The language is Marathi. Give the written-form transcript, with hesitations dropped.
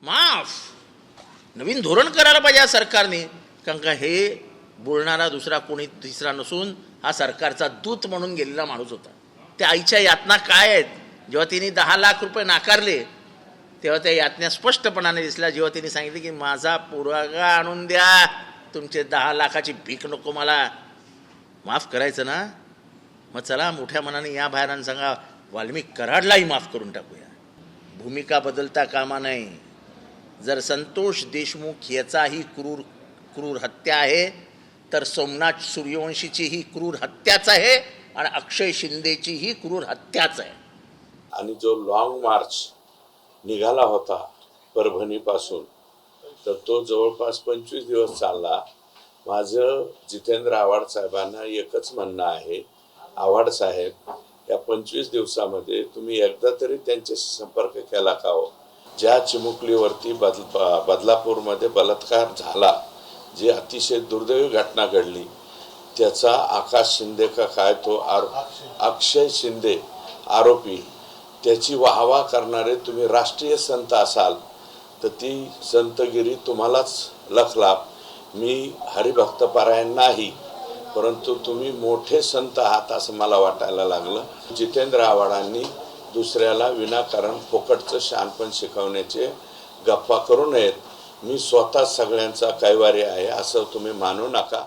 माफ नवीन धोरण करायला पाहिजे या सरकारने, कारण का हे बोलणारा दुसरा कोणी तिसरा नसून हा सरकारचा दूत म्हणून गेलेला माणूस होता. त्या आईच्या यातना काय आहेत? जेव्हा तिने 10 लाख रुपये नाकारले तेव्हा त्या यातन्या स्पष्टपणाने दिसल्या. जेव्हा तिने सांगितले की माझा पुरावा आणून द्या, तुमचे 10 लाखाची भीक नको मला, माफ करायचं ना, मग चला मोठ्या मनाने या बाहेर आणि सांगा वाल्मिक कराडलाही माफ करून टाकूया. भूमिका बदलता कामा नये. जर संतोष देशमुख याचाही क्रूर हत्या आहे तर सोमनाथ सूर्यवंशीची ही क्रूर हत्याच आहे आणि अक्षय शिंदेची ही क्रूर हत्याच आहे. आणि जो लॉंग मार्च निघाला होता परभणीपासून, तर तो जवळपास 25 दिवस चालला. माझं जितेंद्र आव्हाड साहेबांना एकच म्हणणं आहे, आव्हाड साहेब या 25 दिवसामध्ये तुम्ही एकदा तरी त्यांच्याशी संपर्क केला का हो? ज्या चिमुकलीवरती बदलापूरमध्ये बलात्कार झाला, जी अतिशय दुर्दैवी घटना घडली, त्याचा आकाश शिंदे का काय तो अक्षय शिंदे आरोपी, त्याची वाहवा करणारे तुम्ही राष्ट्रीय संत असाल तर ती संतगिरी तुम्हालाच लखलाप. मी हरिभक्तपरायण नाही, परंतु तुम्ही मोठे संत आहात असं मला वाटायला लागलं. जितेंद्र आव्हाडांनी दुसऱ्याला विनाकारण फुकटचं शहाणपण शिकवण्याचे गप्पा करू नयेत. मी स्वतः सगळ्यांचा कैवारी आहे असं तुम्ही मानू नका.